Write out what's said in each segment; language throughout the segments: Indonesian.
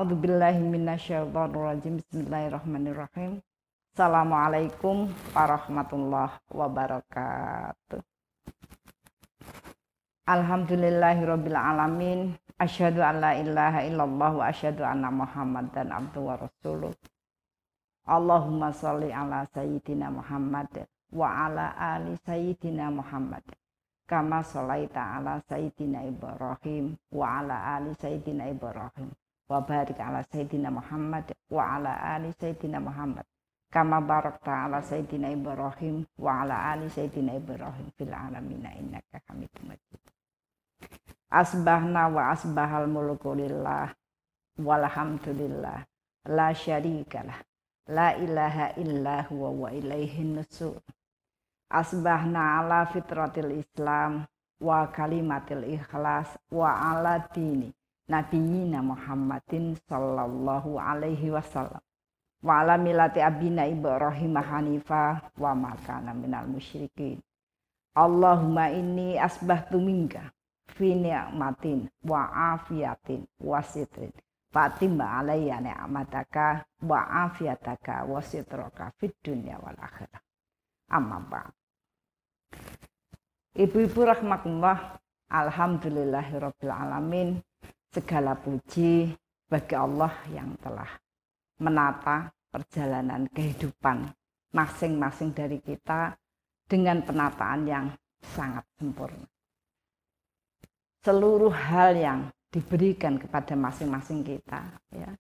A'udzubillahi minasyaitonirrajim. Bismillahirrahmanirrahim. Assalamualaikum warahmatullahi wabarakatuh. Alhamdulillahirabbil alamin. Asyhadu an la ilaha illallah wa asyhadu anna Muhammadan abduhu wa rasuluh. Allahumma sholli ala sayyidina Muhammad wa ala ali sayyidina Muhammad. Kama sholaita ala sayyidina Ibrahim wa ala ali sayyidina Ibrahim. Wa barik ala sayyidina Muhammad wa ala ali sayyidina Muhammad kama barakta ala sayyidina Ibrahim wa ala ali sayyidina Ibrahim fil alamin innaka Hamidum Majid. Asbahna wa asbahal mulku lillah walhamdulillah la syarikalah la ilaha illa huwa wa ilaihin nusur. Asbahna ala fitratil Islam wa kalimatil ikhlas wa ala dini Nabiyina Muhammadin sallallahu alaihi wasallam wa ala milati abina Ibrahim Hanifah wa makana minal musyrikin. Allahumma inni asbahtu minka fi ni'matin wa afiyatin wa sitrin fatimma alayya ni'mataka wa afiyataka wa sitraka fid dunya wal akhirah. Amma ba'd. Ibu-ibu rahmatullah, alhamdulillahirabbil alamin. Segala puji bagi Allah yang telah menata perjalanan kehidupan masing-masing dari kita dengan penataan yang sangat sempurna. Seluruh hal yang diberikan kepada masing-masing kita, ya,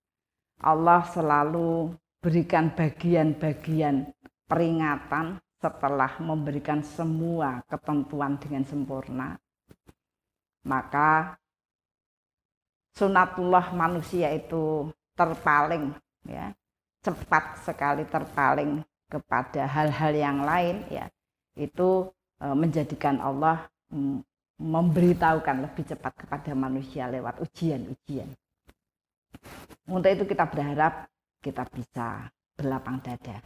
Allah selalu berikan bagian-bagian peringatan setelah memberikan semua ketentuan dengan sempurna. Maka sunatullah manusia itu terpaling, ya, cepat sekali terpaling kepada hal-hal yang lain, ya, itu menjadikan Allah memberitahukan lebih cepat kepada manusia lewat ujian-ujian. Untuk itu kita berharap kita bisa berlapang dada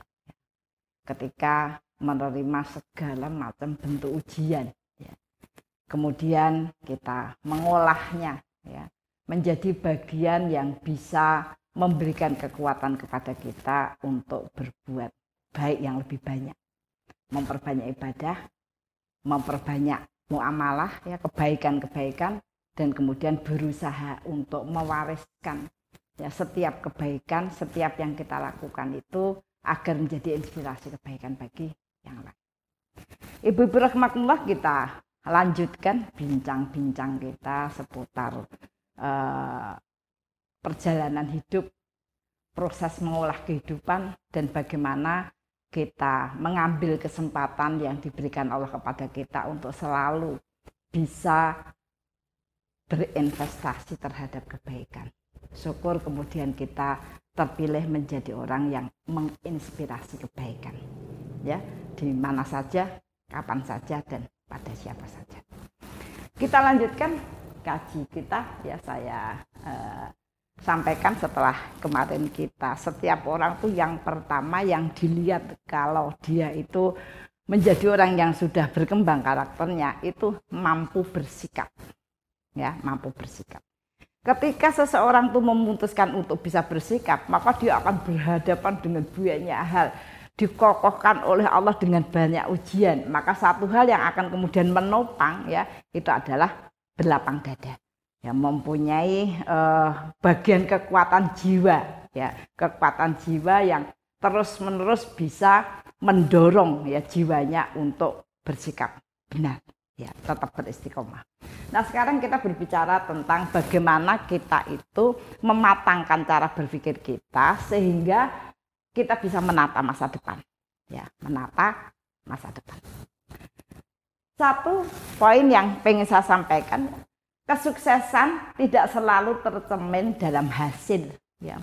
ketika menerima segala macam bentuk ujian, ya. Kemudian kita mengolahnya, ya, menjadi bagian yang bisa memberikan kekuatan kepada kita untuk berbuat baik yang lebih banyak, memperbanyak ibadah, memperbanyak muamalah, ya, kebaikan-kebaikan, dan kemudian berusaha untuk mewariskan, ya, setiap kebaikan, setiap yang kita lakukan itu agar menjadi inspirasi kebaikan bagi yang lain. Ibu-ibu rahmatullah, kita lanjutkan bincang-bincang kita seputar perjalanan hidup, proses mengolah kehidupan, dan bagaimana kita mengambil kesempatan yang diberikan Allah kepada kita untuk selalu bisa berinvestasi terhadap kebaikan. Syukur kemudian kita terpilih menjadi orang yang menginspirasi kebaikan, ya, di mana saja, kapan saja, dan pada siapa saja. Kita lanjutkan kaji kita, ya, saya sampaikan setelah kemarin kita, setiap orang tuh yang pertama yang dilihat kalau dia itu menjadi orang yang sudah berkembang karakternya itu mampu bersikap, ya, mampu bersikap. Ketika seseorang tuh memutuskan untuk bisa bersikap, maka dia akan berhadapan dengan banyak hal, dikokohkan oleh Allah dengan banyak ujian. Maka satu hal yang akan kemudian menopang, ya, itu adalah berlapang dada, ya, mempunyai bagian kekuatan jiwa, ya, kekuatan jiwa yang terus-menerus bisa mendorong, ya, jiwanya untuk bersikap benar, ya, tetap beristiqomah. Nah, sekarang kita berbicara tentang bagaimana kita itu mematangkan cara berpikir kita sehingga kita bisa menata masa depan, ya, menata masa depan. Satu poin yang pengen saya sampaikan, kesuksesan tidak selalu tercermin dalam hasil, ya.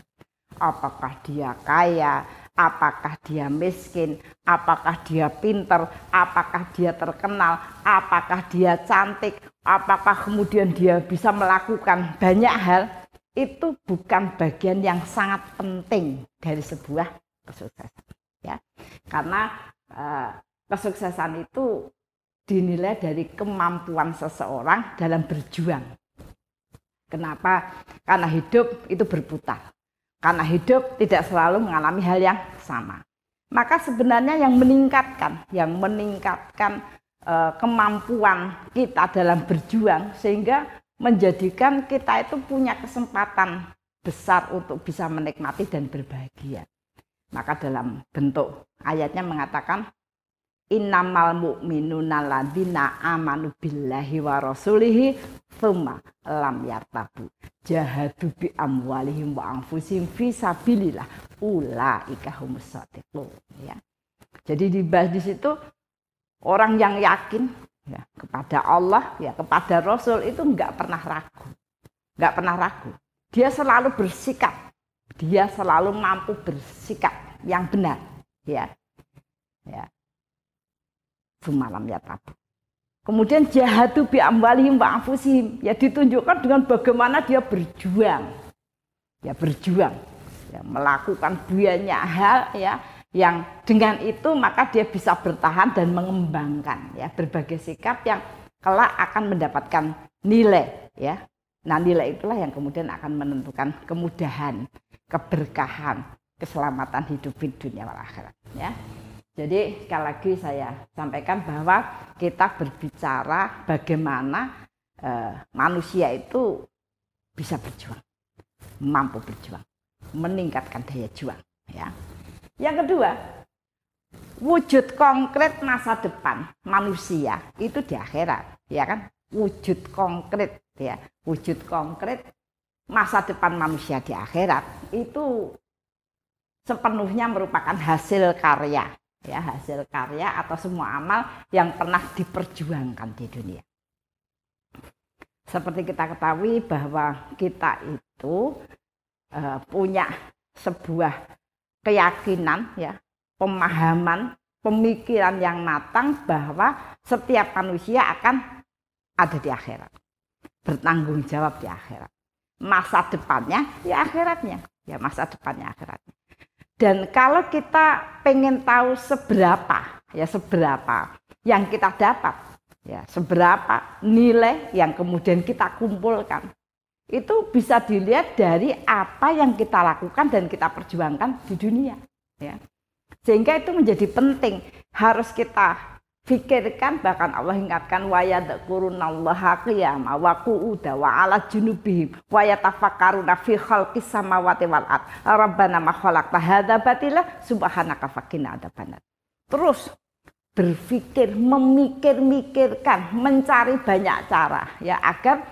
Apakah dia kaya, apakah dia miskin, apakah dia pinter, apakah dia terkenal, apakah dia cantik, apakah kemudian dia bisa melakukan banyak hal, itu bukan bagian yang sangat penting dari sebuah kesuksesan, ya. Karena kesuksesan itu dinilai dari kemampuan seseorang dalam berjuang. Kenapa? Karena hidup itu berputar. Karena hidup tidak selalu mengalami hal yang sama. Maka sebenarnya yang meningkatkan kemampuan kita dalam berjuang sehingga menjadikan kita itu punya kesempatan besar untuk bisa menikmati dan berbahagia. Maka dalam bentuk ayatnya mengatakan innamal mu'minuna alladzina amanu billahi wa rasulihi tsumma lam yartabu jahadu bi amwalihim wa anfusihim fi sabilillah ulaika humus shadiqun, ya. Jadi dibahas di situ orang yang yakin ya kepada Allah, ya kepada Rasul itu enggak pernah ragu. Dia selalu bersikap, dia selalu mampu bersikap yang benar, ya. Semalam ya tabu. Kemudian jahadu bi amwalihim wa anfusihim, ya ditunjukkan dengan bagaimana dia berjuang. Ya berjuang, ya melakukan banyak hal ya yang dengan itu maka dia bisa bertahan dan mengembangkan ya berbagai sikap yang kelak akan mendapatkan nilai, ya. Nah, nilai itulah yang kemudian akan menentukan kemudahan, keberkahan, keselamatan hidup di dunia wal akhirat, ya. Jadi sekali lagi saya sampaikan bahwa kita berbicara bagaimana manusia itu bisa berjuang, mampu berjuang, meningkatkan daya juang, ya. Yang kedua, wujud konkret masa depan manusia itu di akhirat, ya kan? Wujud konkret, ya, wujud konkret masa depan manusia di akhirat itu sepenuhnya merupakan hasil karya. Ya, hasil karya atau semua amal yang pernah diperjuangkan di dunia. Seperti kita ketahui bahwa kita itu punya sebuah keyakinan, ya, pemahaman, pemikiran yang matang bahwa setiap manusia akan ada di akhirat, bertanggung jawab di akhirat. Masa depannya ya akhiratnya, ya masa depannya akhiratnya. Dan kalau kita pengen tahu seberapa yang kita dapat, ya seberapa nilai yang kemudian kita kumpulkan, itu bisa dilihat dari apa yang kita lakukan dan kita perjuangkan di dunia, ya. Sehingga itu menjadi penting, harus kita pikirkan, bahkan Allah ingatkan wa yadhkurunallaha qiyaman wa qu'udan wa 'ala junubihim wa yatafakkaruna fi khalqis samawati wal ard rabbana ma khalaqta hadza batila subhanaka faqina adzabannar. Terus berpikir, memikir-mikirkan, mencari banyak cara, ya, agar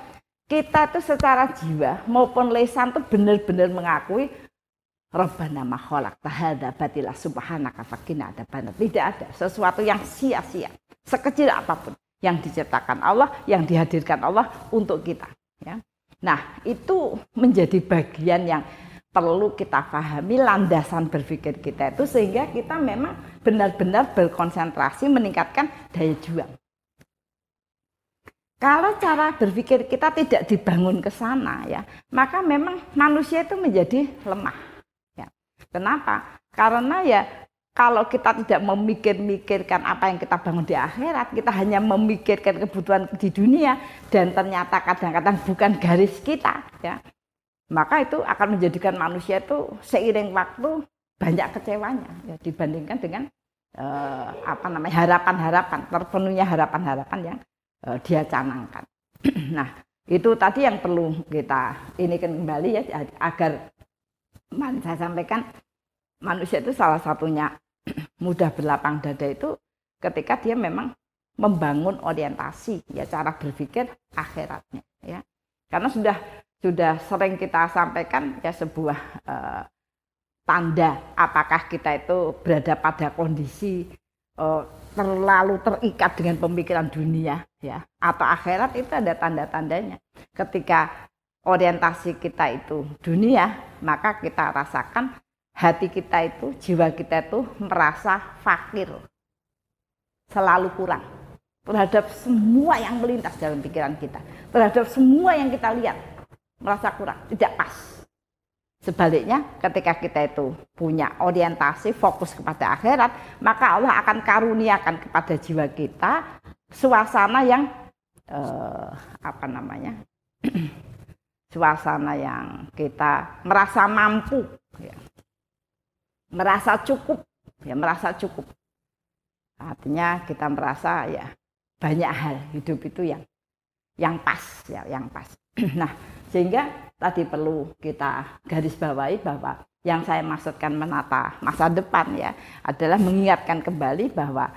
kita itu secara jiwa maupun lisan itu benar-benar mengakui Rabbana ma khalaqta hadza batila subhanaka faqina adzabannar. Tidak ada sesuatu yang sia-sia, sekecil apapun yang diciptakan Allah, yang dihadirkan Allah untuk kita, ya. Nah, itu menjadi bagian yang perlu kita pahami, landasan berpikir kita itu, sehingga kita memang benar-benar berkonsentrasi meningkatkan daya juang. Kalau cara berpikir kita tidak dibangun ke sana, ya, maka memang manusia itu menjadi lemah. Kenapa? Karena ya kalau kita tidak memikir-mikirkan apa yang kita bangun di akhirat, kita hanya memikirkan kebutuhan di dunia dan ternyata kadang-kadang bukan garis kita, ya, maka itu akan menjadikan manusia itu seiring waktu banyak kecewanya, ya, dibandingkan dengan harapan-harapan, terpenuhnya harapan-harapan yang dia canangkan. Nah, itu tadi yang perlu kita inikan kembali, ya, agar saya sampaikan manusia itu salah satunya mudah berlapang dada itu ketika dia memang membangun orientasi, ya, cara berpikir akhiratnya, ya. Karena sudah sering kita sampaikan, ya, sebuah tanda apakah kita itu berada pada kondisi terlalu terikat dengan pemikiran dunia, ya, atau akhirat, itu ada tanda-tandanya. Ketika orientasi kita itu dunia, maka kita rasakan hati kita itu, jiwa kita itu merasa fakir, selalu kurang terhadap semua yang melintas dalam pikiran kita, terhadap semua yang kita lihat, merasa kurang, tidak pas. Sebaliknya, ketika kita itu punya orientasi fokus kepada akhirat, maka Allah akan karuniakan kepada jiwa kita suasana yang suasana yang kita merasa mampu, ya. Merasa cukup, ya, merasa cukup. Artinya kita merasa ya banyak hal hidup itu yang pas, ya, yang pas. Nah, sehingga tadi perlu kita garis bawahi bahwa yang saya maksudkan menata masa depan ya adalah mengingatkan kembali bahwa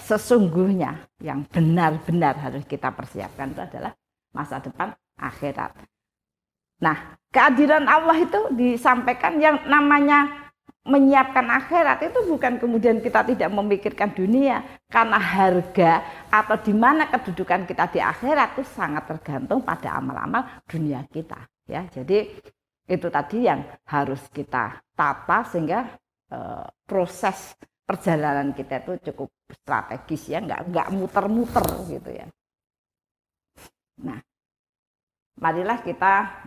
sesungguhnya yang benar-benar harus kita persiapkan itu adalah masa depan akhirat. Nah, kehadiran Allah itu disampaikan yang namanya menyiapkan akhirat itu bukan kemudian kita tidak memikirkan dunia, karena harga atau di mana kedudukan kita di akhirat itu sangat tergantung pada amal-amal dunia kita, ya. Jadi itu tadi yang harus kita tata sehingga proses perjalanan kita itu cukup strategis, ya, nggak muter-muter gitu ya. Nah, marilah kita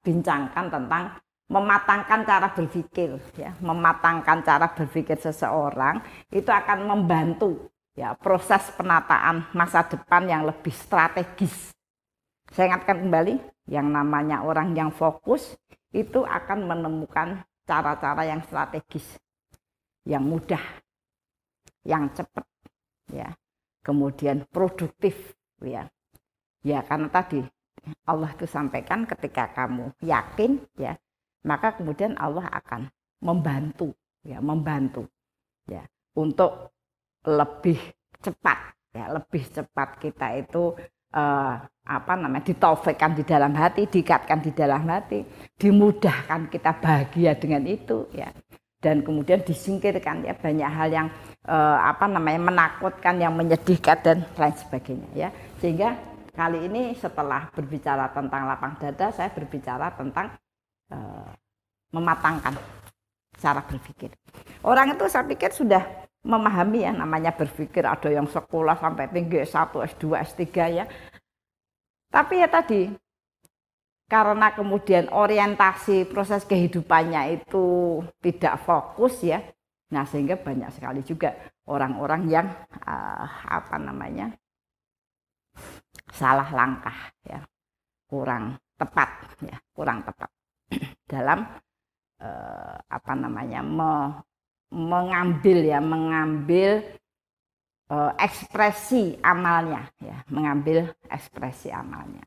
bincangkan tentang mematangkan cara berpikir, ya. Mematangkan cara berpikir seseorang itu akan membantu ya proses penataan masa depan yang lebih strategis. Saya ingatkan kembali, yang namanya orang yang fokus itu akan menemukan cara-cara yang strategis, yang mudah, yang cepat, ya. Kemudian produktif, ya. Ya, karena tadi Allah itu sampaikan ketika kamu yakin, ya, maka kemudian Allah akan membantu, ya, untuk lebih cepat, ya, lebih cepat kita itu ditaufikkan di dalam hati, diikatkan di dalam hati, dimudahkan kita bahagia dengan itu, ya, dan kemudian disingkirkan ya banyak hal yang menakutkan, yang menyedihkan dan lain sebagainya, ya. Sehingga kali ini setelah berbicara tentang lapang dada, saya berbicara tentang mematangkan cara berpikir. Orang itu saya pikir sudah memahami ya namanya berpikir, ada yang sekolah sampai tinggi S1, S2, S3 ya. Tapi ya tadi, karena kemudian orientasi proses kehidupannya itu tidak fokus ya. Nah, sehingga banyak sekali juga orang-orang yang salah langkah ya. Kurang tepat dalam mengambil ekspresi amalnya, ya, mengambil ekspresi amalnya.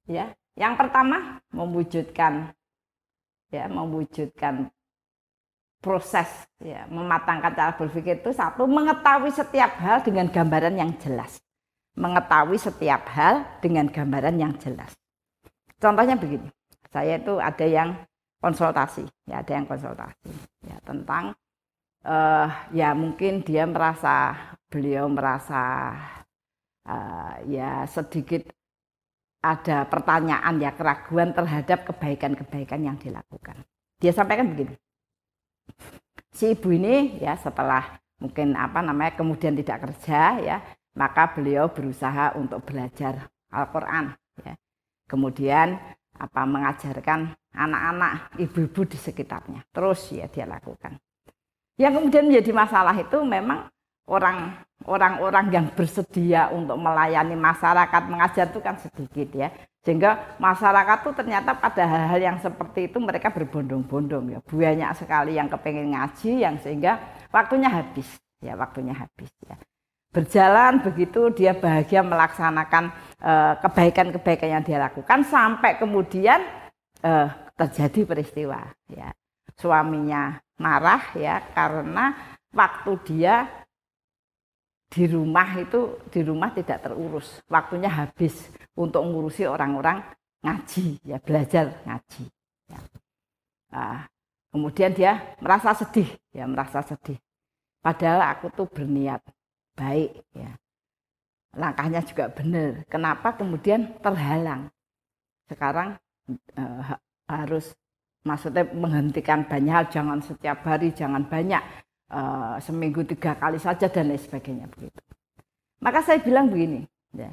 Ya, yang pertama mewujudkan proses ya, mematangkan cara berpikir itu satu, mengetahui setiap hal dengan gambaran yang jelas. Mengetahui setiap hal dengan gambaran yang jelas. Contohnya begini, saya itu ada yang konsultasi ya tentang ya mungkin beliau merasa ya sedikit ada pertanyaan ya, keraguan terhadap kebaikan-kebaikan yang dilakukan. Dia sampaikan begini, si ibu ini ya setelah mungkin kemudian tidak kerja ya, maka beliau berusaha untuk belajar Al-Quran ya. Kemudian mengajarkan anak-anak, ibu-ibu di sekitarnya. Terus ya dia lakukan. Yang kemudian menjadi masalah itu memang orang-orang yang bersedia untuk melayani masyarakat, mengajar itu kan sedikit ya. Sehingga masyarakat itu ternyata pada hal-hal yang seperti itu mereka berbondong-bondong ya. Banyak sekali yang kepengen ngaji, yang sehingga waktunya habis ya. Berjalan begitu dia bahagia melaksanakan kebaikan-kebaikan yang dia lakukan, sampai kemudian terjadi peristiwa ya. Suaminya marah ya karena waktu dia di rumah tidak terurus, waktunya habis untuk ngurusi orang-orang ngaji ya, belajar ngaji ya. Kemudian dia merasa sedih. Padahal aku tuh berniat baik ya, langkahnya juga benar. Kenapa kemudian terhalang? Sekarang harus maksudnya menghentikan banyak hal, jangan setiap hari, jangan banyak, seminggu 3 kali saja dan lain sebagainya begitu. Maka saya bilang begini ya,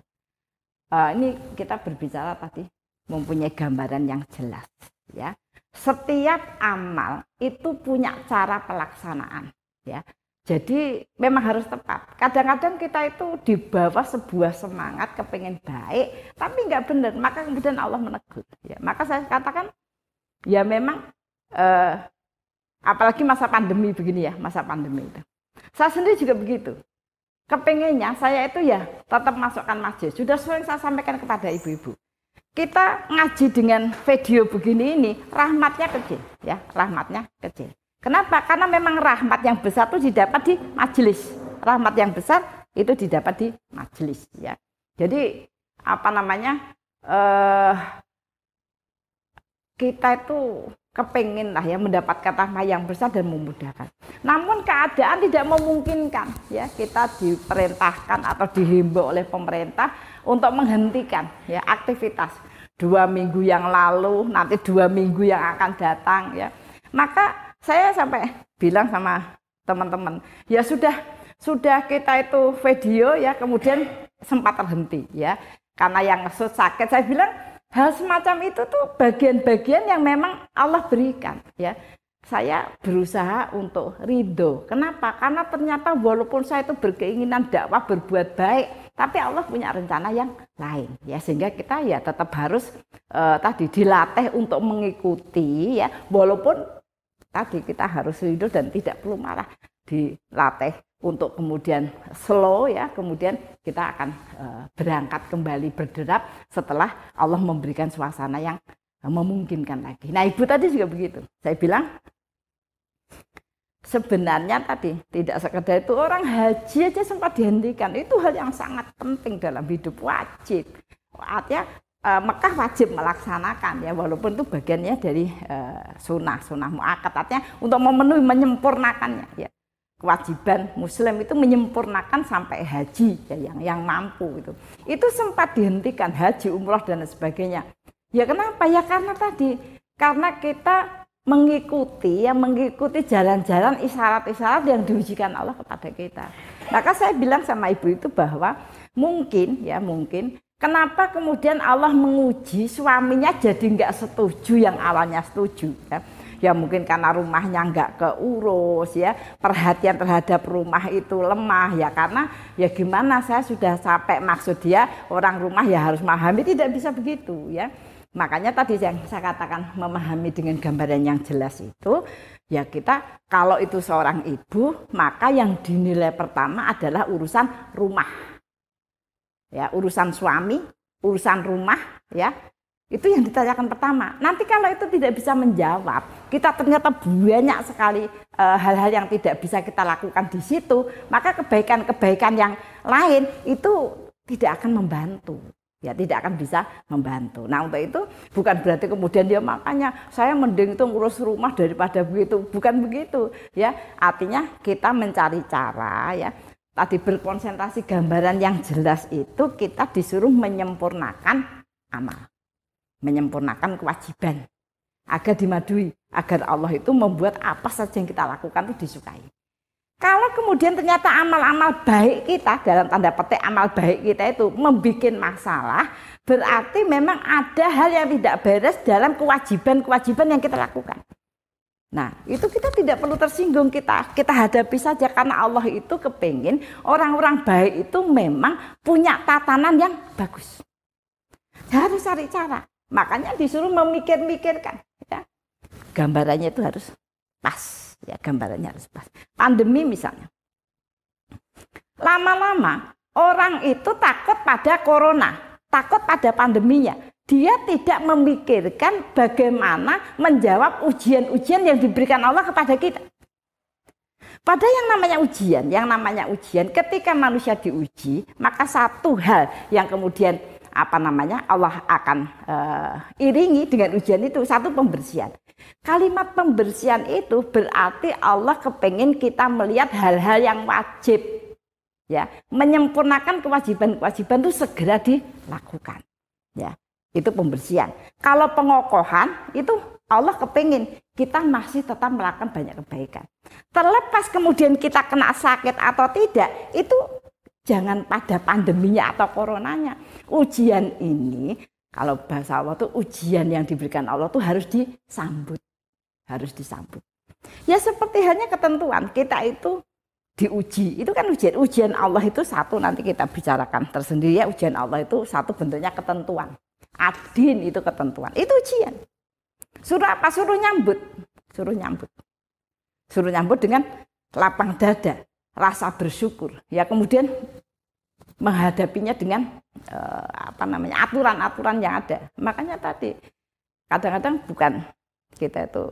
ini kita berbicara tadi mempunyai gambaran yang jelas ya. Setiap amal itu punya cara pelaksanaan ya. Jadi memang harus tepat. Kadang-kadang kita itu di bawah sebuah semangat kepengen baik, tapi nggak benar. Maka kemudian Allah menegur. Ya, maka saya katakan, ya memang apalagi masa pandemi begini ya, masa pandemi itu. Saya sendiri juga begitu. Kepengennya saya itu ya tetap masukkan masjid. Sudah sering saya sampaikan kepada ibu-ibu. Kita ngaji dengan video begini ini, rahmatnya kecil, ya, rahmatnya kecil. Kenapa? Karena memang rahmat yang besar itu didapat di majelis. Rahmat yang besar itu didapat di majelis, ya. Jadi apa namanya? Kita itu kepengin lah ya mendapatkan rahmat yang besar dan memudahkan. Namun keadaan tidak memungkinkan, ya. Kita diperintahkan atau dihimbau oleh pemerintah untuk menghentikan ya aktivitas 2 minggu yang lalu, nanti 2 minggu yang akan datang, ya. Maka saya sampai bilang sama teman-teman, ya sudah kita itu video ya kemudian sempat terhenti ya karena yang sakit. Saya bilang hal semacam itu tuh bagian-bagian yang memang Allah berikan ya. Saya berusaha untuk ridho. Kenapa? Karena ternyata walaupun saya itu berkeinginan dakwah berbuat baik, tapi Allah punya rencana yang lain ya, sehingga kita ya tetap harus tadi dilatih untuk mengikuti ya, walaupun tadi kita harus ridho dan tidak perlu malah dilatih untuk kemudian slow ya, kemudian kita akan berangkat kembali berderap setelah Allah memberikan suasana yang memungkinkan lagi. Nah, ibu tadi juga begitu. Saya bilang sebenarnya tadi tidak sekedar itu, orang haji aja sempat dihentikan. Itu hal yang sangat penting dalam hidup, wajib. Artinya Mekah wajib melaksanakan ya, walaupun itu bagiannya dari sunnah muakkad, artinya untuk memenuhi, menyempurnakannya ya. Kewajiban muslim itu menyempurnakan sampai haji ya, yang mampu itu sempat dihentikan, haji, umroh dan sebagainya. Ya kenapa? Ya karena kita mengikuti jalan-jalan isyarat-isyarat yang diujikan Allah kepada kita. Maka saya bilang sama ibu itu bahwa mungkin kenapa kemudian Allah menguji suaminya jadi nggak setuju yang awalnya setuju ya. Ya mungkin karena rumahnya nggak keurus ya, perhatian terhadap rumah itu lemah ya, karena ya gimana, saya sudah capek, maksud dia orang rumah ya harus memahami, tidak bisa begitu ya. Makanya tadi yang saya katakan memahami dengan gambaran yang jelas itu ya, kita kalau itu seorang ibu maka yang dinilai pertama adalah urusan rumah. Ya, urusan suami, urusan rumah ya. Itu yang ditanyakan pertama. Nanti kalau itu tidak bisa menjawab, kita ternyata banyak sekali hal-hal yang tidak bisa kita lakukan di situ, maka kebaikan-kebaikan yang lain itu tidak akan membantu. Ya, tidak akan bisa membantu. Nah, untuk itu bukan berarti kemudian dia makanya saya mending itu ngurus rumah daripada begitu. Bukan begitu, ya. Artinya kita mencari cara ya. Tadi berkonsentrasi gambaran yang jelas itu, kita disuruh menyempurnakan amal. Menyempurnakan kewajiban agar dimadui, agar Allah itu membuat apa saja yang kita lakukan itu disukai. Kalau kemudian ternyata amal-amal baik kita, dalam tanda petik amal baik kita itu membuat masalah, berarti memang ada hal yang tidak beres dalam kewajiban-kewajiban yang kita lakukan. Nah, itu kita tidak perlu tersinggung, kita hadapi saja, karena Allah itu kepingin orang-orang baik itu memang punya tatanan yang bagus. Harus cari cara. Makanya disuruh memikir-mikirkan ya. Gambarannya itu harus pas ya, gambarannya harus pas. Pandemi misalnya, lama-lama orang itu takut pada corona, takut pada pandeminya. Dia tidak memikirkan bagaimana menjawab ujian-ujian yang diberikan Allah kepada kita. Pada yang namanya ujian, ketika manusia diuji, maka satu hal yang kemudian Allah akan iringi dengan ujian itu, satu pembersihan. Kalimat pembersihan itu berarti Allah kepingin kita melihat hal-hal yang wajib ya, menyempurnakan kewajiban-kewajiban itu segera dilakukan ya, itu pembersihan. Kalau pengokohan itu Allah kepingin kita masih tetap melakukan banyak kebaikan, terlepas kemudian kita kena sakit atau tidak, itu jangan pada pandeminya atau coronanya. Ujian ini, kalau bahasa Allah tuh ujian yang diberikan Allah tuh harus disambut. Harus disambut. Ya seperti halnya ketentuan, kita itu diuji. Itu kan ujian. Ujian Allah itu satu, nanti kita bicarakan tersendiri ya. Ujian Allah itu satu bentuknya ketentuan. Adin itu ketentuan. Itu ujian. Suruh apa? Suruh nyambut. Suruh nyambut. Suruh nyambut dengan lapang dada, rasa bersyukur. Ya kemudian menghadapinya dengan aturan-aturan yang ada. Makanya tadi kadang-kadang bukan kita itu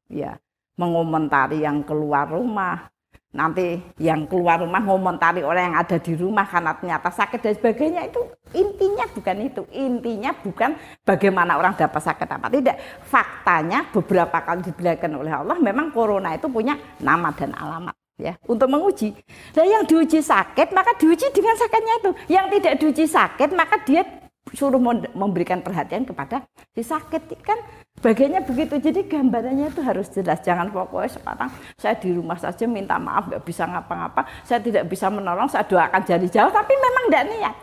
ya mengomentari yang keluar rumah, nanti yang keluar rumah ngomentari orang yang ada di rumah karena ternyata sakit dan sebagainya. Itu intinya bukan itu. Intinya bukan bagaimana orang dapat sakit apa tidak. Faktanya beberapa kali diberikan oleh Allah memang corona itu punya nama dan alamat ya untuk menguji. Dan yang diuji sakit maka diuji dengan sakitnya itu. Yang tidak diuji sakit maka dia suruh memberikan perhatian kepada si sakit kan. Bagiannya begitu, jadi gambarannya itu harus jelas. Jangan pokoknya sekarang saya di rumah saja minta maaf, nggak bisa ngapa-ngapa, saya tidak bisa menolong, saya doakan jari jauh, tapi memang tidak niat.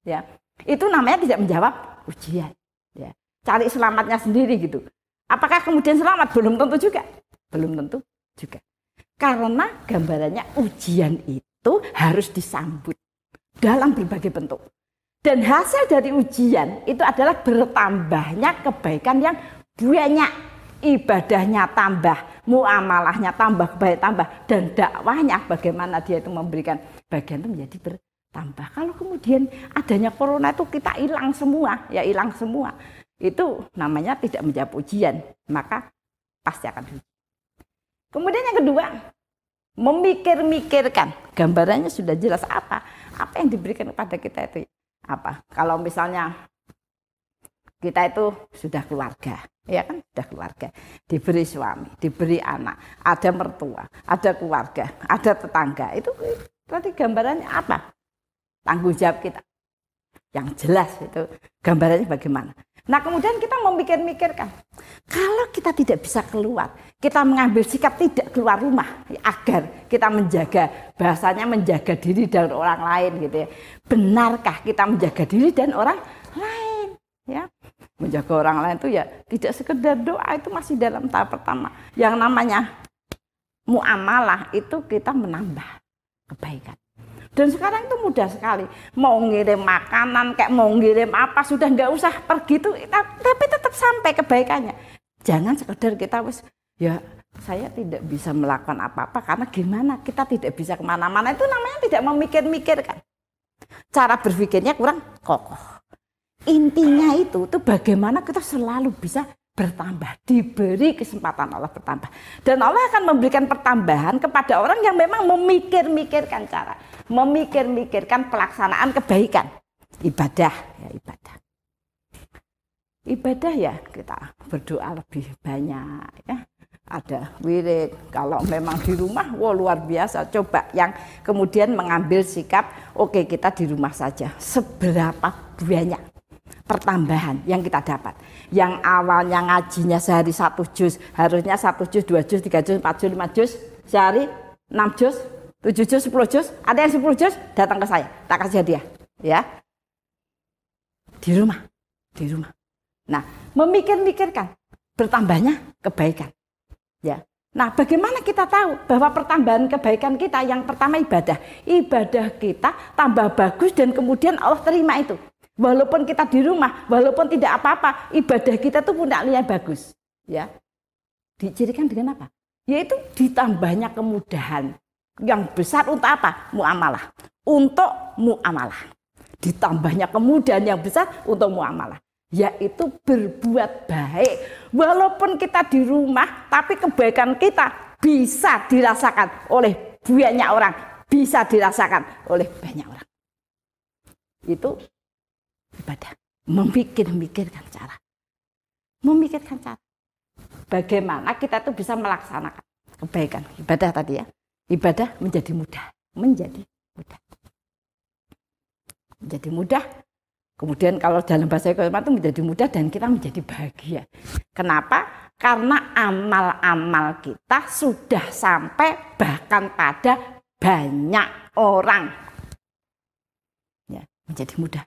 Ya, itu namanya tidak menjawab ujian. Ya, cari selamatnya sendiri gitu. Apakah kemudian selamat? Belum tentu juga. Belum tentu juga. Karena gambarannya ujian itu harus disambut dalam berbagai bentuk. Dan hasil dari ujian itu adalah bertambahnya kebaikan yang banyak, ibadahnya tambah, muamalahnya tambah, kebaikan tambah, dan dakwahnya bagaimana dia itu memberikan bagian itu menjadi bertambah. Kalau kemudian adanya corona itu kita hilang semua, ya hilang semua. Itu namanya tidak menjawab ujian, maka pasti akan diuji. Kemudian yang kedua, memikir-mikirkan. Gambarannya sudah jelas apa yang diberikan kepada kita itu apa. Kalau misalnya kita itu sudah keluarga, ya kan, sudah keluarga, diberi suami, diberi anak, ada mertua, ada keluarga, ada tetangga. Itu berarti gambarannya apa? Tanggung jawab kita. Yang jelas itu gambarannya bagaimana. Nah kemudian kita memikir-mikirkan, kalau kita tidak bisa keluar, kita mengambil sikap tidak keluar rumah agar kita menjaga, bahasanya menjaga diri dan orang lain gitu ya. Benarkah kita menjaga diri dan orang lain? Ya, menjaga orang lain itu ya tidak sekedar doa, itu masih dalam tahap pertama. Yang namanya muamalah itu kita menambah kebaikan. Dan sekarang itu mudah sekali, mau ngirim makanan kayak mau ngirim apa sudah nggak usah pergi itu, tapi tetap sampai kebaikannya. Jangan sekedar kita ya saya tidak bisa melakukan apa-apa karena gimana, kita tidak bisa kemana-mana, itu namanya tidak memikir-mikirkan. Cara berpikirnya kurang kokoh. Intinya itu bagaimana kita selalu bisa bertambah, diberi kesempatan Allah bertambah. Dan Allah akan memberikan pertambahan kepada orang yang memang memikir-mikirkan cara, memikir-mikirkan pelaksanaan kebaikan. Ibadah, ya ibadah. Ibadah ya kita berdoa lebih banyak ya. Ada wirid, kalau memang di rumah, wah luar biasa. Coba yang kemudian mengambil sikap, oke kita di rumah saja. Seberapa banyak pertambahan yang kita dapat. Yang awalnya ngajinya sehari 1 juz, harusnya 1 juz, 2 juz, 3 juz, 4 juz, 5 juz, sehari 6 juz, 7 juz, 10 juz, ada yang 10 juz, datang ke saya, tak kasih hadiah. Ya, di rumah. Nah, memikir-mikirkan bertambahnya kebaikan. Ya. Nah, bagaimana kita tahu bahwa pertambahan kebaikan kita yang pertama ibadah. Ibadah kita tambah bagus dan kemudian Allah terima itu. Walaupun kita di rumah, walaupun tidak apa-apa, ibadah kita tuh punya nilai bagus. Ya. Dicirikan dengan apa? Yaitu ditambahnya kemudahan yang besar untuk apa? Muamalah. Untuk muamalah. Ditambahnya kemudahan yang besar untuk muamalah. Yaitu berbuat baik. Walaupun kita di rumah, tapi kebaikan kita bisa dirasakan oleh banyak orang. Bisa dirasakan oleh banyak orang. Itu ibadah. Memikirkan cara. Memikirkan cara. Bagaimana kita tuh bisa melaksanakan kebaikan. Ibadah tadi ya. Ibadah menjadi mudah. Menjadi mudah. Menjadi mudah. Kemudian kalau dalam bahasa Quran itu menjadi mudah dan kita menjadi bahagia. Kenapa? Karena amal-amal kita sudah sampai bahkan pada banyak orang. Ya, menjadi mudah.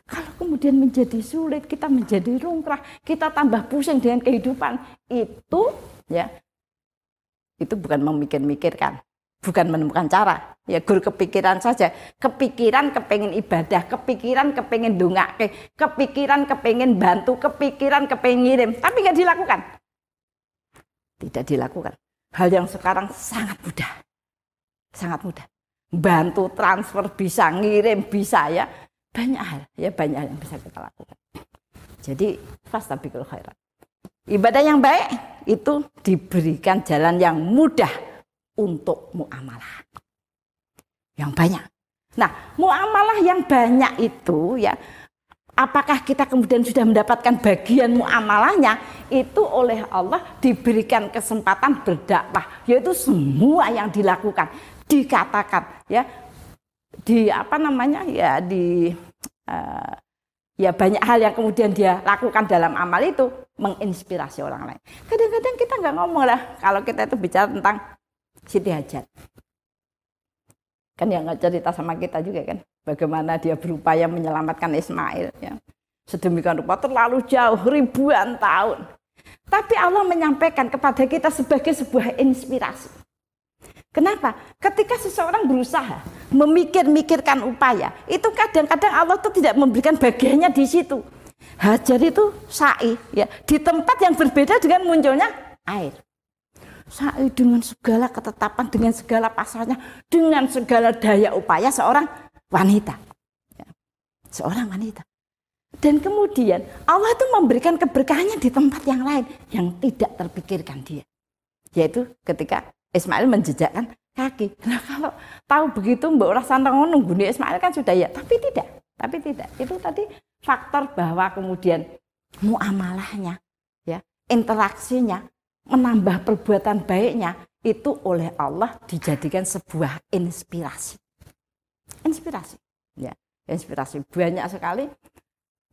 Kalau kemudian menjadi sulit, kita menjadi rungkrah, kita tambah pusing dengan kehidupan, itu ya, itu bukan memikir-mikirkan, bukan menemukan cara, Ya gur kepikiran saja, kepikiran kepengin ibadah, kepikiran kepengin dongake, kepikiran kepengin bantu, kepikiran kepengin ngirim, tapi nggak dilakukan. Tidak dilakukan. Hal yang sekarang sangat mudah. Sangat mudah. Bantu transfer bisa, ngirim bisa ya. Banyak hal yang bisa kita lakukan. Jadi fastabiqul khairat. Ibadah yang baik itu diberikan jalan yang mudah untuk muamalah. Yang banyak. Nah, muamalah yang banyak itu ya, apakah kita kemudian sudah mendapatkan bagian muamalahnya? Itu oleh Allah diberikan kesempatan berdakwah, yaitu semua yang dilakukan, dikatakan ya, ya banyak hal yang kemudian dia lakukan dalam amal itu menginspirasi orang lain. Kadang-kadang kita nggak ngomong lah kalau kita itu bicara tentang Siti Hajar. Kan yang cerita sama kita juga kan, bagaimana dia berupaya menyelamatkan Ismail ya. Sedemikian rupa terlalu jauh, ribuan tahun. Tapi Allah menyampaikan kepada kita sebagai sebuah inspirasi. Kenapa? Ketika seseorang berusaha memikirkan upaya, itu kadang-kadang Allah tuh tidak memberikan bagiannya di situ. Hajar itu sa'i ya, di tempat yang berbeda dengan munculnya air. Sa'i dengan segala ketetapan, dengan segala pasalnya, dengan segala daya upaya seorang wanita. Seorang wanita. Dan kemudian Allah itu memberikan keberkahannya di tempat yang lain yang tidak terpikirkan dia. Yaitu ketika Ismail menjejakkan kaki. Nah kalau tahu begitu Mbak Ora Santang nunggu Ismail kan sudah ya. Tapi tidak. Itu tadi faktor bahwa kemudian muamalahnya, ya, interaksinya, menambah perbuatan baiknya itu oleh Allah dijadikan sebuah inspirasi. Ya, inspirasi banyak sekali.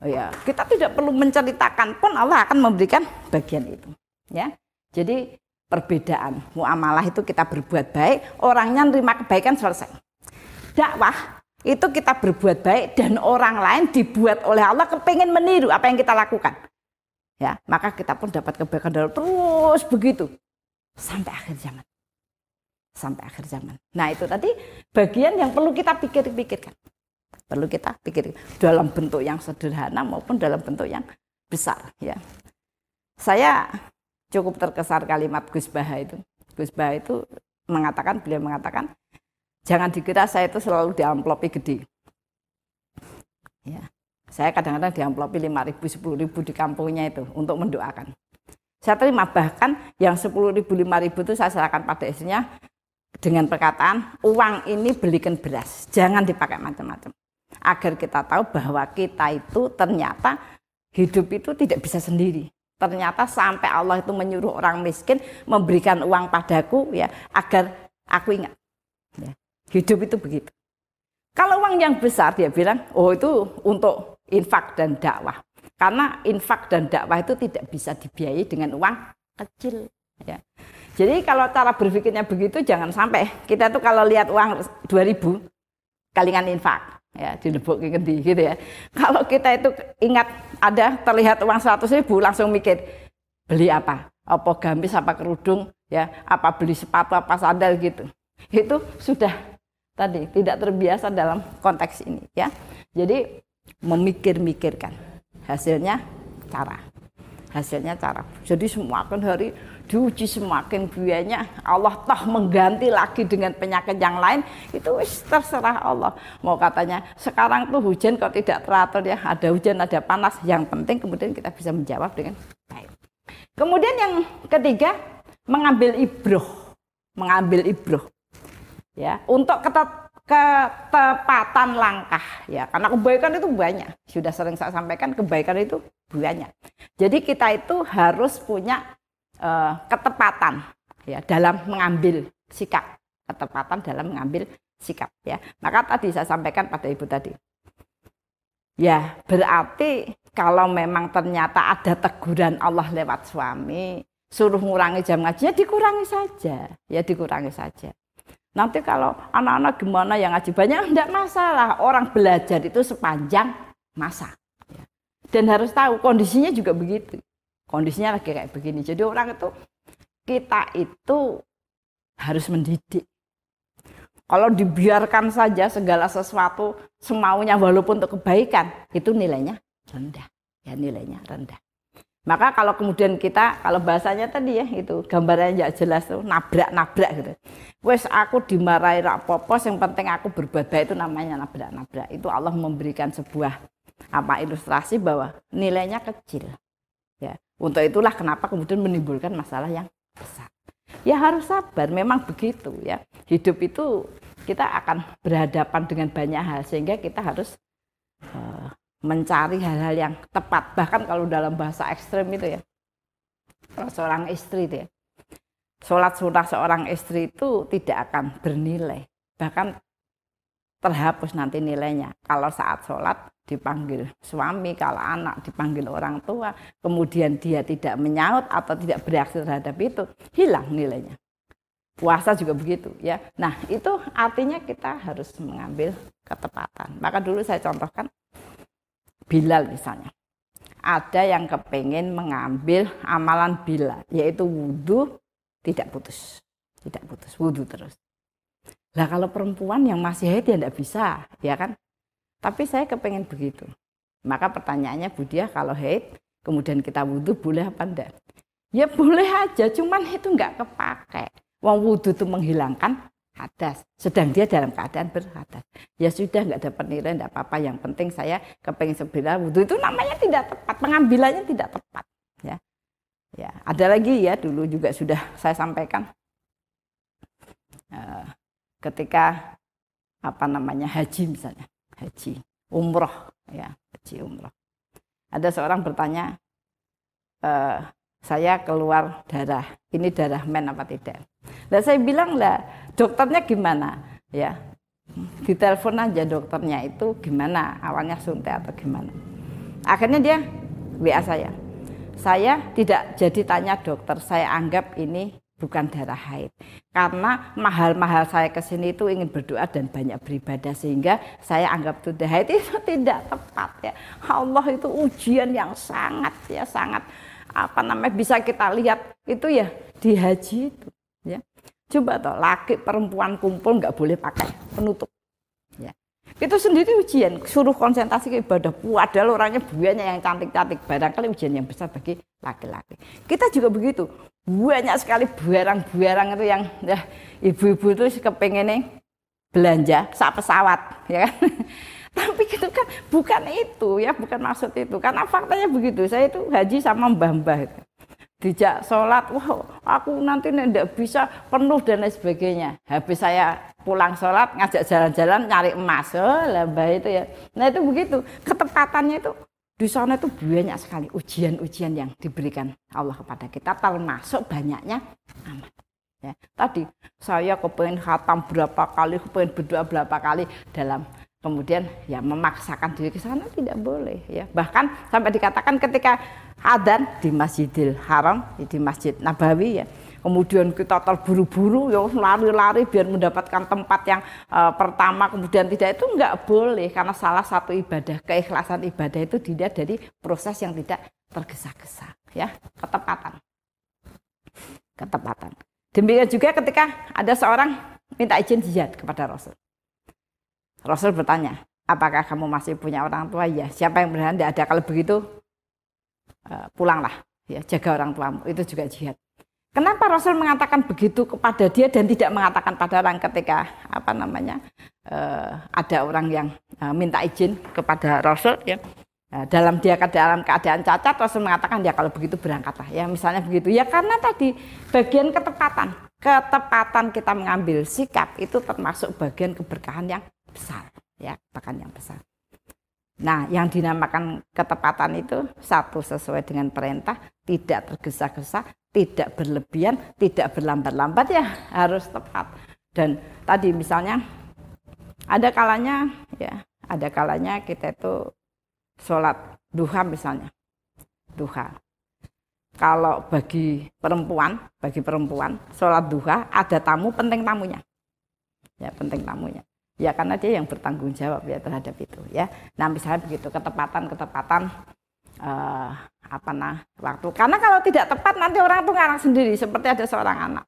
Ya, kita tidak perlu menceritakan pun Allah akan memberikan bagian itu. Ya, jadi perbedaan muamalah itu kita berbuat baik, orangnya nerima kebaikan selesai. Dakwah itu kita berbuat baik dan orang lain dibuat oleh Allah kepengen meniru apa yang kita lakukan. Ya, maka kita pun dapat kebaikan terus begitu sampai akhir zaman. Nah, itu tadi bagian yang perlu kita pikirkan. Perlu kita pikirkan dalam bentuk yang sederhana maupun dalam bentuk yang besar ya. Saya cukup terkesan kalimat Gus Baha itu. Gus Baha itu beliau mengatakan jangan dikira saya itu selalu diamplopi gede. Ya. Saya kadang-kadang diamplopi 5.000, 10.000 di kampungnya itu untuk mendoakan. Saya terima bahkan yang 10.000, 5.000 itu saya serahkan pada istrinya dengan perkataan, uang ini belikan beras, jangan dipakai macam-macam. Agar kita tahu bahwa kita itu ternyata hidup itu tidak bisa sendiri. Ternyata sampai Allah itu menyuruh orang miskin memberikan uang padaku ya agar aku ingat. Ya. Hidup itu begitu. Kalau uang yang besar dia bilang, oh itu untuk infak dan dakwah. Karena infak dan dakwah itu tidak bisa dibiayai dengan uang kecil. Ya. Jadi kalau cara berpikirnya begitu jangan sampai kita tuh kalau lihat uang 2.000 kalingan infak. Ya, dilebok ke kendi gitu ya. Kalau kita itu ingat ada terlihat uang 100.000 langsung mikir beli apa? Apa gamis, apa kerudung, ya, apa beli sepatu, apa sandal gitu. Itu sudah tadi tidak terbiasa dalam konteks ini ya. Jadi memikirkan hasilnya cara. Jadi semakin hari diuji semakin biayanya Allah toh mengganti lagi dengan penyakit yang lain itu terserah Allah. Mau katanya sekarang tuh hujan kok tidak teratur ya, ada hujan ada panas, yang penting kemudian kita bisa menjawab dengan baik. Kemudian yang ketiga mengambil ibroh ya untuk ketepatan langkah ya, karena kebaikan itu banyak, sudah sering saya sampaikan kebaikan itu banyak. Jadi kita itu harus punya ketepatan ya dalam mengambil sikap, ya. Maka tadi saya sampaikan pada Ibu tadi. Ya, berarti kalau memang ternyata ada teguran Allah lewat suami, suruh ngurangi jam ngajinya dikurangi saja. Nanti kalau anak-anak gimana yang ngaji banyak, enggak masalah. Orang belajar itu sepanjang masa. Ya. Dan harus tahu kondisinya juga begitu. Kondisinya lagi kayak begini. Jadi kita itu harus mendidik. Kalau dibiarkan saja segala sesuatu semaunya walaupun untuk kebaikan, itu nilainya rendah. Ya, nilainya rendah. Maka kalau kemudian kita, kalau bahasanya tadi ya, itu gambarannya nggak jelas tuh, nabrak-nabrak gitu. Wes aku dimarahi rak popos, yang penting aku berbuat baik, itu namanya nabrak-nabrak. Itu Allah memberikan sebuah ilustrasi bahwa nilainya kecil. Ya, untuk itulah kenapa kemudian menimbulkan masalah yang besar. Ya harus sabar, memang begitu ya. Hidup itu kita akan berhadapan dengan banyak hal, sehingga kita harus mencari hal-hal yang tepat. Bahkan kalau dalam bahasa ekstrem itu ya, seorang istri itu ya, sholat sunnah seorang istri itu tidak akan bernilai, bahkan terhapus nanti nilainya. Kalau saat sholat dipanggil suami, kalau anak dipanggil orang tua, kemudian dia tidak menyaut atau tidak bereaksi terhadap itu, hilang nilainya. Puasa juga begitu ya. Nah itu artinya kita harus mengambil ketepatan. Maka dulu saya contohkan Bilal misalnya. Ada yang kepengen mengambil amalan Bilal, yaitu wudhu tidak putus. Tidak putus, wudhu terus. Lah kalau perempuan yang masih haid ya tidak bisa, ya kan? Tapi saya kepengen begitu. Maka pertanyaannya Budiah, kalau haid, kemudian kita wudhu boleh apa enggak? Ya boleh aja, cuman itu enggak kepake. Wong wudhu itu menghilangkan hadas, sedang dia dalam keadaan berhadas. Ya sudah, nggak dapat nilai, nggak apa-apa. Yang penting saya kepengen sebilah wudhu, itu namanya tidak tepat, pengambilannya tidak tepat. Ya, ya. Ada lagi ya, dulu juga sudah saya sampaikan ketika haji misalnya, haji umroh, ya haji umroh. Ada seorang bertanya, saya keluar darah, ini darah men apa tidak? Nah saya bilang lah, dokternya gimana? Ya, ditelepon aja dokternya itu gimana, awalnya suntik atau gimana. Akhirnya dia WA saya tidak jadi tanya dokter, saya anggap ini bukan darah haid. Karena mahal-mahal saya kesini itu ingin berdoa dan banyak beribadah, sehingga saya anggap itu darah haid. Itu tidak tepat ya. Allah itu ujian yang sangat bisa kita lihat itu ya di haji itu ya. Coba toh laki perempuan kumpul nggak boleh pakai penutup ya. Itu sendiri ujian, suruh konsentrasi ke ibadah. Padahal orangnya banyak yang cantik-cantik, barangkali ujian yang besar bagi laki-laki. Kita juga begitu, banyak sekali barang-barang itu yang ibu-ibu itu kepengennya belanja sak pesawat ya kan. Tapi itu kan bukan itu ya, bukan maksud itu. Karena faktanya begitu, saya itu haji sama mbah-mbah itu. Dijak sholat, wah aku nanti tidak bisa penuh dan lain sebagainya. Habis saya pulang sholat, ngajak jalan-jalan nyari emas, lah mbah itu ya. Nah itu begitu, ketepatannya itu di sana itu banyak sekali ujian-ujian yang diberikan Allah kepada kita, termasuk banyaknya amal. Ya, tadi saya kepengen khatam berapa kali, kepengen berdoa berapa kali dalam. Kemudian ya memaksakan diri ke sana tidak boleh ya. Bahkan sampai dikatakan ketika adzan di Masjidil Haram, di Masjid Nabawi ya. Kemudian kita terburu-buru ya lari-lari biar mendapatkan tempat yang pertama, kemudian tidak, itu enggak boleh, karena salah satu ibadah, keikhlasan ibadah itu dilihat dari proses yang tidak tergesa-gesa ya, ketepatan. Demikian juga ketika ada seorang minta izin jihad kepada Rasul. Rasul bertanya, apakah kamu masih punya orang tua? Ya, siapa yang berani? Tidak ada. Kalau begitu pulanglah, ya jaga orang tuamu. Itu juga jihad. Kenapa Rasul mengatakan begitu kepada dia dan tidak mengatakan pada orang ketika ada orang yang minta izin kepada Rasul? Ya, dalam keadaan cacat, Rasul mengatakan ya kalau begitu berangkatlah. Ya misalnya begitu. Ya karena tadi bagian ketepatan kita mengambil sikap itu termasuk bagian keberkahan yang besar ya, bahkan yang besar. Nah, yang dinamakan ketepatan itu satu, sesuai dengan perintah, tidak tergesa-gesa, tidak berlebihan, tidak berlambat-lambat, ya harus tepat. Dan tadi misalnya ada kalanya kita itu sholat duha misalnya, duha. Kalau bagi perempuan sholat duha ada tamu, penting tamunya. Ya, penting tamunya. Ya karena dia yang bertanggung jawab ya terhadap itu ya. Nah misalnya begitu, ketepatan waktu. Karena kalau tidak tepat nanti orang itu ngarang sendiri. Seperti ada seorang anak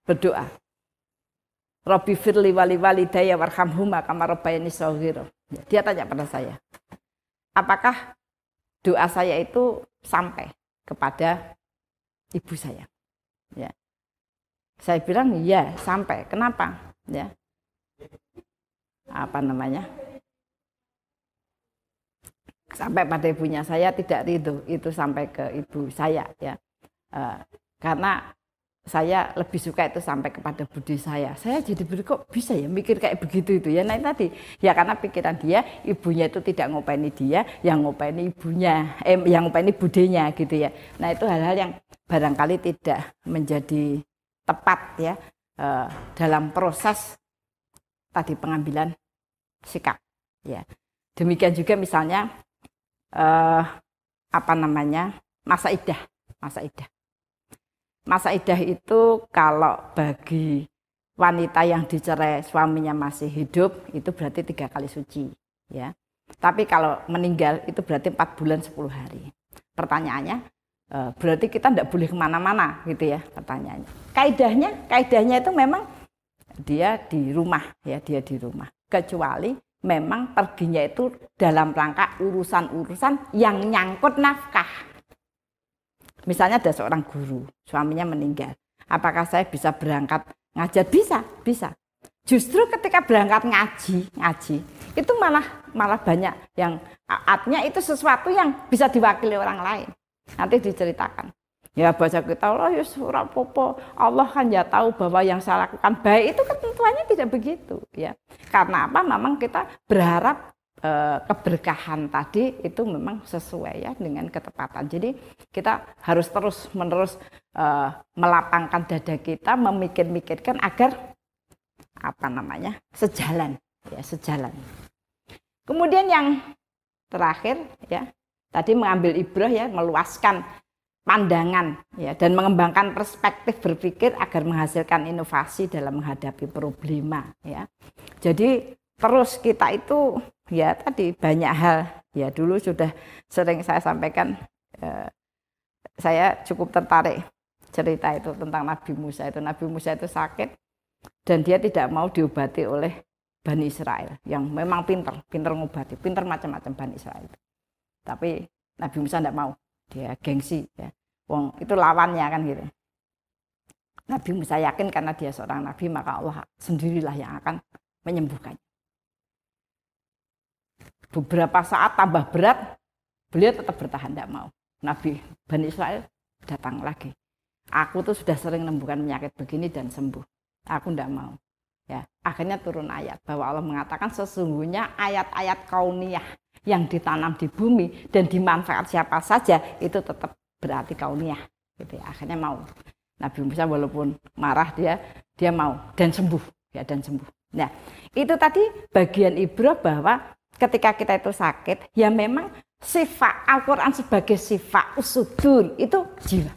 berdoa, Rabbi firli wali walidayya warhamhuma kama rabbayani shaghira. Dia tanya pada saya, apakah doa saya itu sampai kepada ibu saya? Ya. Saya bilang ya sampai. Kenapa? Ya. Apa namanya? Sampai pada ibunya, saya tidak ridho itu sampai ke ibu saya, ya. Karena saya lebih suka itu sampai kepada budi saya. Saya jadi kok bisa ya mikir kayak begitu itu ya. Nah tadi ya karena pikiran dia, ibunya itu tidak ngopeni dia, yang ngopeni ibunya, yang ngopeni budenya gitu ya. Nah itu hal-hal yang barangkali tidak menjadi tepat ya dalam proses tadi pengambilan sikap ya. Demikian juga misalnya apa namanya masa iddah. Masa iddah itu kalau bagi wanita yang dicerai suaminya masih hidup itu berarti 3 kali suci ya. Tapi kalau meninggal itu berarti 4 bulan 10 hari. Pertanyaannya berarti kita tidak boleh kemana-mana gitu ya pertanyaannya. Kaidahnya itu memang dia di rumah ya, dia di rumah. Kecuali memang perginya itu dalam rangka urusan-urusan yang nyangkut nafkah. Misalnya ada seorang guru, suaminya meninggal. Apakah saya bisa berangkat ngajar? Bisa. Justru ketika berangkat ngaji, itu malah banyak yang artinya itu sesuatu yang bisa diwakili orang lain. Nanti diceritakan. Ya baca kita Allah ya surah popo. Allah kan ya tahu bahwa yang saya lakukan baik, itu ketentuannya tidak begitu ya. Karena apa? Memang kita berharap keberkahan tadi itu memang sesuai ya dengan ketepatan. Jadi kita harus terus-menerus melapangkan dada kita, memikir-mikirkan agar apa namanya sejalan. Kemudian yang terakhir ya, tadi mengambil ibrah ya, meluaskan pandangan ya dan mengembangkan perspektif berpikir agar menghasilkan inovasi dalam menghadapi problema ya. Jadi terus kita itu ya tadi banyak hal ya, dulu sudah sering saya sampaikan, saya cukup tertarik cerita itu tentang Nabi Musa itu. Nabi Musa itu sakit dan dia tidak mau diobati oleh Bani Israel yang memang pinter ngobati, pinter macam-macam Bani Israel. Tapi Nabi Musa tidak mau, dia gengsi ya. Wong itu lawannya kan gitu. Nabi Musa yakin karena dia seorang nabi maka Allah sendirilah yang akan menyembuhkannya. Beberapa saat tambah berat, beliau tetap bertahan, tidak mau. Nabi Bani Israel datang lagi. Aku tuh sudah sering menyembuhkan penyakit begini dan sembuh. Aku tidak mau. Ya, akhirnya turun ayat bahwa Allah mengatakan sesungguhnya ayat-ayat kauniyah yang ditanam di bumi dan dimanfaat siapa saja itu tetap berarti kauniyah. Gitu ya. Akhirnya mau. Nabi Musa walaupun marah dia mau dan sembuh ya, dan sembuh. Nah, itu tadi bagian ibrah bahwa ketika kita itu sakit, ya memang sifat Al-Quran sebagai sifat usudul itu jiwa.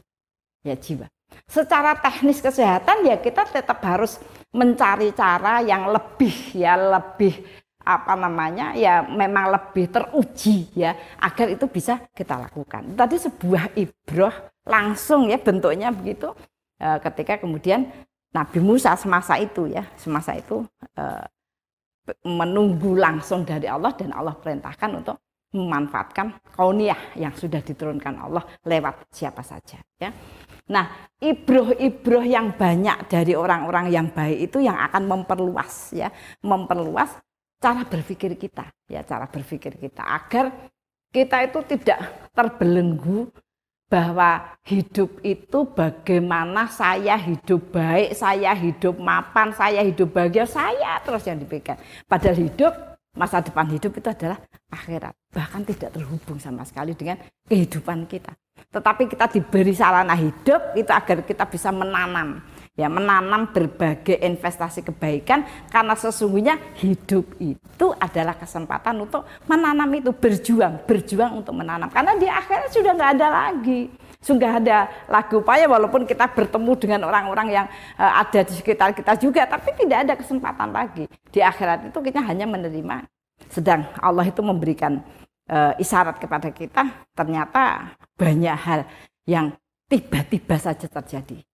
Ya jiwa. Secara teknis kesehatan ya kita tetap harus mencari cara yang lebih apa namanya ya memang lebih teruji ya agar itu bisa kita lakukan. Tadi sebuah ibrah langsung ya bentuknya begitu ketika kemudian Nabi Musa semasa itu menunggu langsung dari Allah dan Allah perintahkan untuk memanfaatkan kauniyah yang sudah diturunkan Allah lewat siapa saja ya. Nah, ibroh-ibroh yang banyak dari orang-orang yang baik itu yang akan memperluas cara berpikir kita ya, cara berpikir kita agar kita itu tidak terbelenggu bahwa hidup itu bagaimana saya hidup baik, saya hidup mapan, saya hidup bahagia, saya terus yang dipikir. Padahal hidup, masa depan hidup itu adalah akhirat. Bahkan tidak terhubung sama sekali dengan kehidupan kita. Tetapi kita diberi sarana hidup itu agar kita bisa menanam. Ya, menanam berbagai investasi kebaikan karena sesungguhnya hidup itu adalah kesempatan untuk menanam itu, berjuang untuk menanam karena di akhirat sudah nggak ada lagi, sudah ada lagi upaya walaupun kita bertemu dengan orang-orang yang ada di sekitar kita juga, tapi tidak ada kesempatan lagi di akhirat itu kita hanya menerima. Sedang Allah itu memberikan isyarat kepada kita, ternyata banyak hal yang tiba-tiba saja terjadi.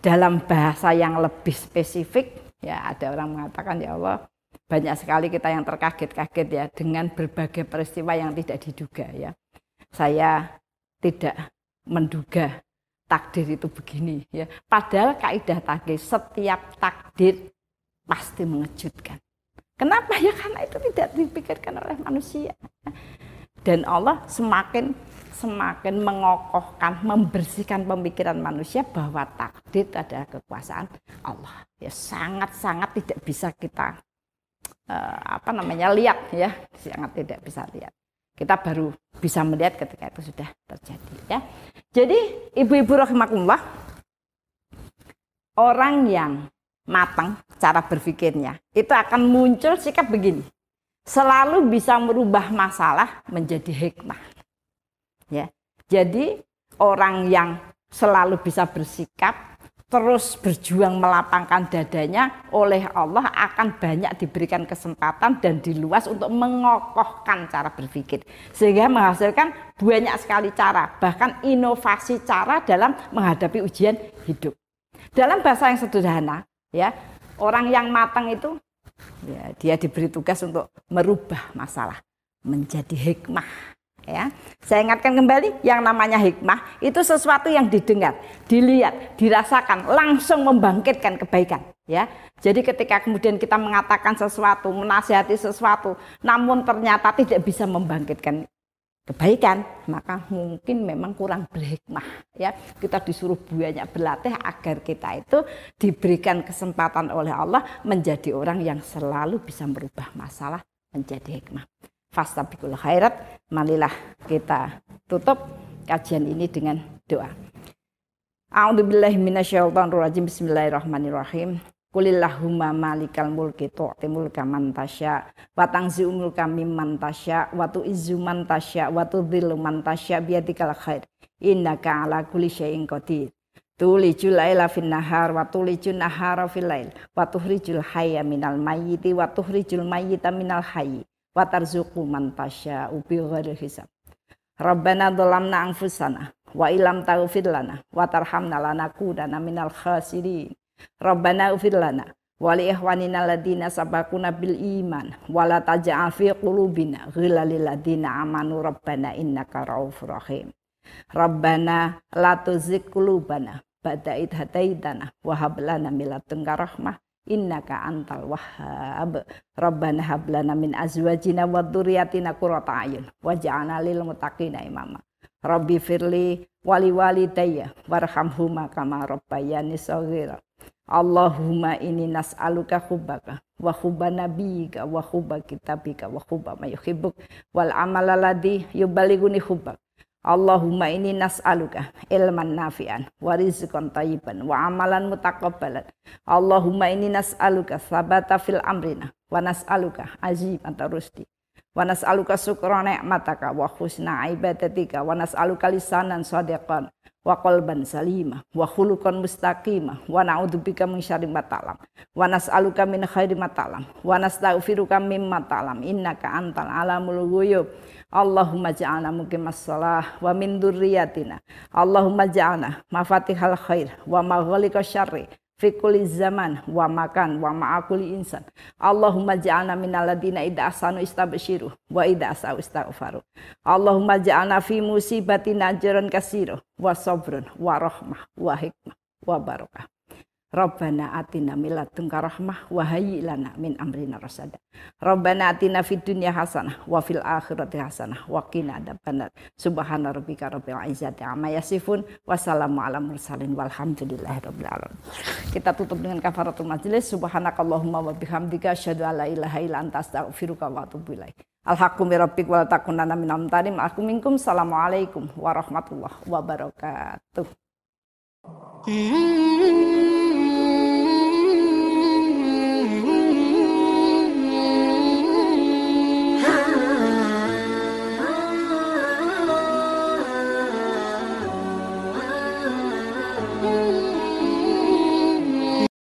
Dalam bahasa yang lebih spesifik, Ya, ada orang mengatakan, ya Allah, banyak sekali kita yang terkaget-kaget ya dengan berbagai peristiwa yang tidak diduga ya. Saya tidak menduga takdir itu begini ya. Padahal kaidah takdir, setiap takdir pasti mengejutkan. Kenapa ya? Karena itu tidak dipikirkan oleh manusia. Dan Allah semakin mengokohkan, membersihkan pemikiran manusia bahwa takdir adalah kekuasaan Allah. Ya, sangat-sangat tidak bisa kita lihat ya, sangat tidak bisa lihat. Kita baru bisa melihat ketika itu sudah terjadi ya. Jadi ibu-ibu rahimakumullah, orang yang matang cara berpikirnya itu akan muncul sikap begini, selalu bisa merubah masalah menjadi hikmah ya. Jadi orang yang selalu bisa bersikap terus berjuang melapangkan dadanya, oleh Allah akan banyak diberikan kesempatan dan diluas untuk mengokohkan cara berpikir, sehingga menghasilkan banyak sekali cara, bahkan inovasi cara dalam menghadapi ujian hidup. Dalam bahasa yang sederhana ya, orang yang matang itu ya, dia diberi tugas untuk merubah masalah menjadi hikmah ya. Saya ingatkan kembali, yang namanya hikmah itu sesuatu yang didengar, dilihat, dirasakan, langsung membangkitkan kebaikan ya. Jadi ketika kemudian kita mengatakan sesuatu, menasihati sesuatu, namun ternyata tidak bisa membangkitkan kebaikan, maka mungkin memang kurang berhikmah ya. Kita disuruh banyak berlatih agar kita itu diberikan kesempatan oleh Allah menjadi orang yang selalu bisa merubah masalah menjadi hikmah. Fastabiqul khairat. Marilah kita tutup kajian ini dengan doa. A'udzubillahi minasyaitonirrajim. Bismillahirrahmanirrahim. Qulillahumma malikal mulki tu'ti mulka man tasya wa tanzi'u mulka mimman tasya wa tu'izzu man tasya wa tudhillu man tasya biyadikal khair innaka ala kulli syai'in qadir. Tulijul laila fin nahar wa tulijun nahara fil lail wa tukhrijul hayya minal mayyiti wa tukhrijul mayyita minal hayyi wa tarzuqu man tasya bi ghairi hisab. Rabbana dhalamna anfusana wa illam taghfir lana wa tarhamna lanakunanna minal khasirin. Rabbana ighfir lana wa li ikhwanina alladziina sabaquna bil iman wa la taj'al fi qulubina ghillan lil ladziina amanu rabbana innaka ra'ufur rahim. Rabbana la tuzigh qulubana ba'da idh hadaitana wa hab lana min ladunka rahmah innaka antal wahhab. Rabbana hab lana min azwajina wa dzurriyyatina qurrata a'yun waj'alna lil muttaqina imama. Rabbi firli wali walidayya warhamhuma kama rabbayani shaghira. Allahumma inni nas'aluka hubbaka wa hubba nabiyyika wa hubba kitabika wa hubba ma yuhibbuk wal amala ladzi yuballighuni hubbak. Allahumma inni nas'aluka ilman nafi'an wa rizqan thayyiban wa amalan mutaqabbalan. Allahumma inni nas'aluka tsabata fil amrina wa nas'aluka azimata rusdi wa nas'aluka syukra ni'mataka wa husna ibadatika wa nas'aluka lisanan shadiqan wa qalban salima wa khuluqan mustaqima wa na'udzubika min syarri ma ta'lam wa nas'aluka min khairi ma ta'lam wa nastaghfiruka mimma ta'lam innaka antal alamul ghuyub. Allahumma ja'alna muqimas shalah wa min dzurriyyatina. Allahumma ja'alna mafatihal khair wa maghaliqash syarri fi kulli zaman wa makan wa ma'akuli insan. Allahumma ja'alna minal ladzina idza ahsanu istabsyiru wa idza asa'u istaghfaru. Allahumma ja'alna fi musibatina ajran katsira wa sabrun wa rahmah wa hikmah wa barakah. Rabbana atina min ladunka rahmah wa hayyi lana min amrina rasada. Rabbana atina fid dunya hasanah wa fil akhirati hasanah wa qina adzabannar. Subhana rabbika rabbil izzati amma yasifun wa salamun alal mursalin walhamdulillahi rabbil alamin. Kita tutup dengan kafaratul majelis. Subhanakallahumma wa bihamdika asyhadu an la ilaha illa anta astaghfiruka wa atubu ilaik. Alhaqqu min rabbik wa la takunanna minal mumtarin. Assalamualaikum warahmatullahi wabarakatuh.